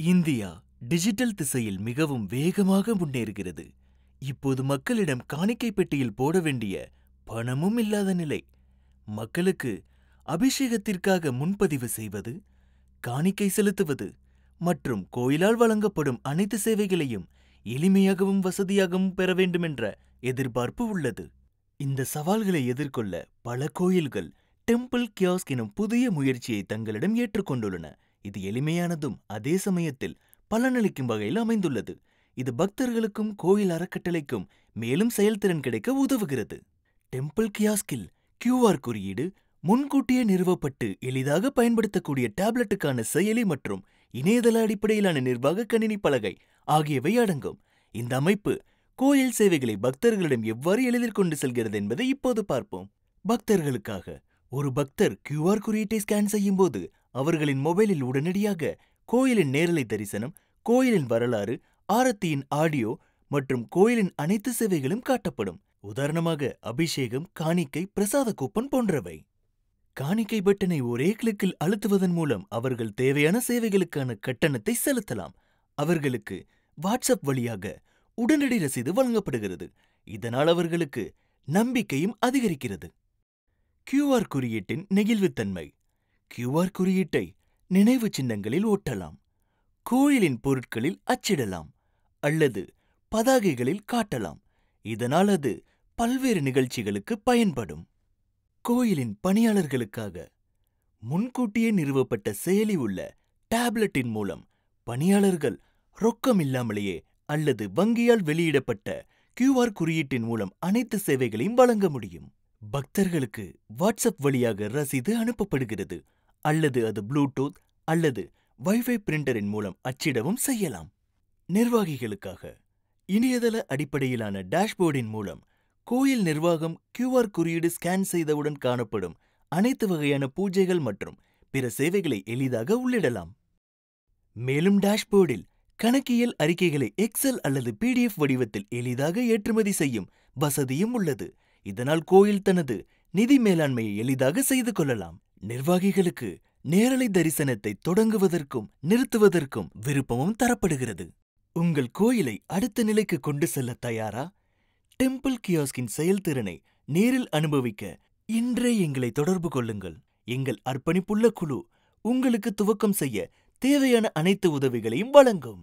India digital திசையில் மிகவும் வேகமாக முன்னேறுகிறது. இப்போது மக்களிடம் காணிக்கை பெட்டியில் போட வேண்டிய பணமும் இல்லாத நிலை. மக்களுக்கு அபிஷேகத்திற்காக முன்பதிவு செய்வது, காணிக்கை செலுத்துவது மற்றும் கோயிலால் வழங்கப்படும் அனைத்து சேவைகளையும் எளிமையாகவும் வசதியாகவும் பெற வேண்டுமென்ற எதிர்பார்ப்பு உள்ளது. இந்த சவால்களை எதிர்கொள்ள பல கோயில்கள் டெம்பிள் கியாஸ்க் எனும் புதிய முயற்சியை தங்களிடம் ஏற்றுக்கொண்டுள்ளன. இது எளிமையானதும் அதே சமயத்தில் பலனளிக்கும் வகையில் அமைந்துள்ளது. இது பக்தர்களுக்கும் கோயில் அறக்கட்டளைக்கும் மேலும் செயல்திறன் கிடைக்க உதவுகிறது. டெம்பிள் கியாஸ்கில் QR குறியீடு, முன்கூட்டியே நிறுவப்பட்டு எளிதாக பயன்படுத்தக்கூடிய டேப்லெட்டுக்கான செயலி மற்றும் இணையதள அடிப்படையிலான நிர்வாக கணினி பலகை ஆகியவை அடங்கும். இந்த அமைப்பு கோயில் சேவைகளை பக்தர்களிடம் எவ்வாறு எளிதில் கொண்டு செல்கிறது என்பதை இப்போது பார்ப்போம். பக்தர்களுக்காக ஒரு பக்தர் QR குறியீட்டை ஸ்கேன் செய்யும்போது அவர்களின் மொபைலில் உடனடியாக கோயிலின் நேரலை தரிசனம், கோயிலின் வரலாறு, ஆரத்தியின் ஆடியோ மற்றும் கோயிலின் அனைத்து சேவைகளும் காட்டப்படும். உதாரணமாக அபிஷேகம், காணிக்கை, பிரசாத கூப்பன் போன்றவை. காணிக்கை பட்டனை ஒரே கிளிக்கில் அழுத்துவதன் மூலம் அவர்கள் தேவையான சேவைகளுக்கான கட்டணத்தை செலுத்தலாம். அவர்களுக்கு வாட்ஸ்அப் வழியாக உடனடி ரசீது வழங்கப்படுகிறது. இதனால் அவர்களுக்கு நம்பிக்கையும் அதிகரிக்கிறது. QR குறியீட்டின் நெகிழ்வுத்தன்மை. QR குறியீட்டை நினைவு சின்னங்களில் ஒட்டலாம், கோயிலின் பொருட்களில் அச்சிடலாம் அல்லது பதாகைகளில் காட்டலாம். இதனால் அது பல்வேறு நிகழ்ச்சிகளுக்கு பயன்படும். கோயிலின் பணியாளர்களுக்காக முன்கூட்டியே நிறுவப்பட்ட செயலி உள்ள டேப்லெட்டின் மூலம் பணியாளர்கள் ரொக்கம் இல்லாமலேயே அல்லது வங்கியால் வெளியிடப்பட்ட QR குறியீட்டின் மூலம் அனைத்து சேவைகளையும் வழங்க முடியும். பக்தர்களுக்கு வாட்ஸ்அப் வழியாக ரசீது அனுப்பப்படுகிறது அல்லது அது ப்ளூடூத் அல்லது வைஃபை பிரிண்டரின் மூலம் அச்சிடவும் செய்யலாம். நிர்வாகிகளுக்காக இணையதள அடிப்படையிலான டேஷ்போர்டின் மூலம் கோயில் நிர்வாகம் QR குறியீடு ஸ்கேன் செய்தவுடன் காணப்படும் அனைத்து வகையான பூஜைகள் மற்றும் பிற சேவைகளை எளிதாக உள்ளிடலாம். மேலும் டேஷ்போர்டில் கணக்கியல் அறிக்கைகளை எக்ஸல் அல்லது PDF வடிவத்தில் எளிதாக ஏற்றுமதி செய்யும் வசதியும் உள்ளது. இதனால் கோயில் தனது நிதி மேலாண்மையை எளிதாக செய்து கொள்ளலாம். நிர்வாகிகளுக்கு நேரலை தரிசனத்தை தொடங்குவதற்கும் நிறுத்துவதற்கும் விருப்பமும் தரப்படுகிறது. உங்கள் கோயிலை அடுத்த நிலைக்கு கொண்டு செல்ல தயாரா? டெம்பிள் கியாஸ்கின் செயல்திறனை நேரில் அனுபவிக்க இன்றே எங்களை தொடர்பு கொள்ளுங்கள். எங்கள் அர்ப்பணிப்புள்ள குழு உங்களுக்கு துவக்கம் செய்ய தேவையான அனைத்து உதவிகளையும் வழங்கும்.